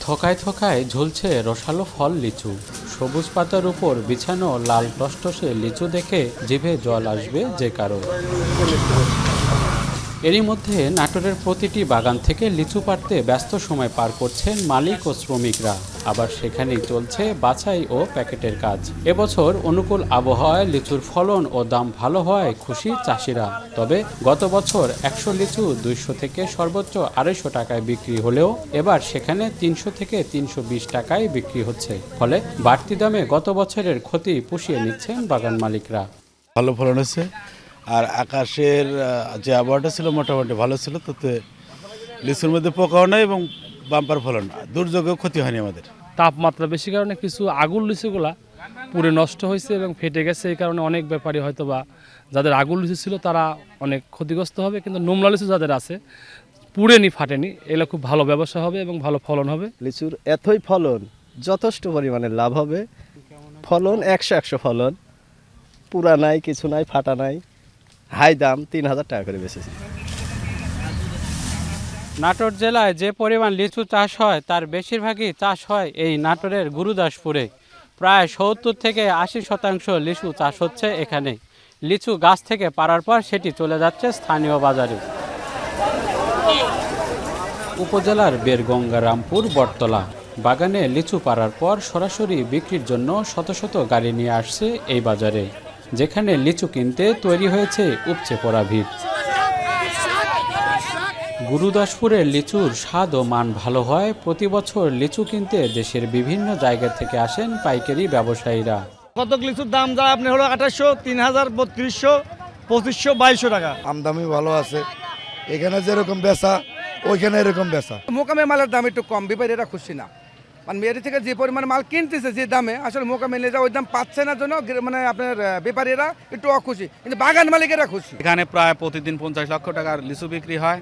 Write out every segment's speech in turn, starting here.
থোকায় থোকায় ঝুলছে রসালো ফল লিচু। সবুজ পাতার উপর বিছানো লাল টসটসে লিচু দেখে জিভে জল আসবে যে কারো। এরই মধ্যে নাটোরের প্রতিটি বাগান থেকে লিচু পাড়তে ব্যস্ত সময় পার করছেন মালিক ও শ্রমিকরা। আবার সেখানেই চলছে বাছাই ও প্যাকেটের কাজ। এবছর অনুকূল আবহাওয়ায় লিচুর ফলন ও দাম ভালো হওয়ায় খুশি চাষিরা। তবে গত বছর ১০০ লিচু ২০০ থেকে সর্বোচ্চ ২৫০ টাকায় বিক্রি হলেও এবার সেখানে ৩০০ থেকে ৩২০ টাকায় বিক্রি হচ্ছে। ফলে বাড়তি দামে গত বছরের ক্ষতি পুষিয়ে নিচ্ছেন বাগান মালিকরা। ভালো ফলন হয়েছে, আর আকাশের যে আবহাওয়াটা ছিল মোটামুটি ভালো ছিল, তাতে লিচুর মধ্যে পোকাও নেই এবং বাম্পার ফলন, দুর্যোগেও ক্ষতি হয়নি আমাদের। তাপমাত্রা বেশি কারণে কিছু আগুন লিচুগুলা পুরে নষ্ট হয়েছে এবং ফেটে গেছে। এই কারণে অনেক ব্যাপারী হয়তো বা যাদের আগুন লিচু ছিল তারা অনেক ক্ষতিগ্রস্ত হবে, কিন্তু নোমলা লিচু যাদের আছে পুড়েনি ফাটেনি, এগুলো খুব ভালো ব্যবসা হবে এবং ভালো ফলন হবে। লিচুর এতই ফলন, যথেষ্ট পরিমাণে লাভ হবে। ফলন ১০০ ফলন, পুরা নাই, কিছু নাই, ফাটা নাই, হাই দাম ৩,০০০ টাকা করে বেচেছি। নাটোর জেলায় যে পরিমাণ লিচু চাষ হয় তার বেশিরভাগই চাষ হয় এই নাটোরের গুরুদাসপুরে। প্রায় ৭০ থেকে ৮০% লিচু চাষ হচ্ছে এখানে। লিচু গাছ থেকে পাড়ার পর সেটি চলে যাচ্ছে স্থানীয় বাজারে। উপজেলার বেরগঙ্গা রামপুর বটতলা বাগানে লিচু পাড়ার পর সরাসরি বিক্রির জন্য শত শত গাড়ি নিয়ে আসছে এই বাজারে, যেখানে লিচু কিনতে তৈরি হয়েছে উপচে পড়া ভিড়। গুরুদাসপুরের লিচুর স্বাদ ও মান ভালো হয় প্রতি বছর লিচু কিনতে দেশের বিভিন্ন জায়গা থেকে আসেন পাইকারি ব্যবসায়ীরা। কত লিচুর দাম যায় আপনি হলো ২৮০০, ৩০০০, ৩২০০, ২৫০০, ২২০০ টাকা। আমদামি ভালো আছে, এখানে যেরকম বেচা ওইখানে এরকম বেচা। মোকামে মালের দাম একটু কম, ব্যাপারীরা খুশি না। মানে মেয়ের থেকে যে পরিমাণ মাল কিনতেছে যে দামে, আসলে মোকামে নিয়ে যাওয়া ওই দাম পাচ্ছে না জন্য মানে আপনার ব্যাপারীরা একটু অখুশি, কিন্তু বাগান মালিকেরা খুশি। এখানে প্রায় প্রতিদিন ৫০ লক্ষ টাকার লিচু বিক্রি হয়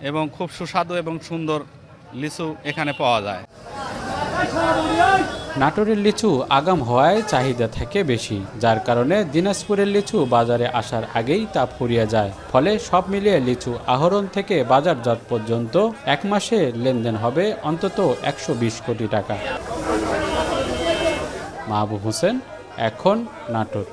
এবং খুব সুস্বাদু এবং সুন্দর লিচু এখানে পাওয়া যায়। নাটোরের লিচু আগাম হওয়ায় চাহিদা থাকে বেশি, যার কারণে দিনাজপুরের লিচু বাজারে আসার আগেই তা ফুরিয়ে যায়। ফলে সব মিলিয়ে লিচু আহরণ থেকে বাজারজাত পর্যন্ত ১ মাসে লেনদেন হবে অন্তত ১২০ কোটি টাকা। মাহবুব হোসেন, এখন নাটোর।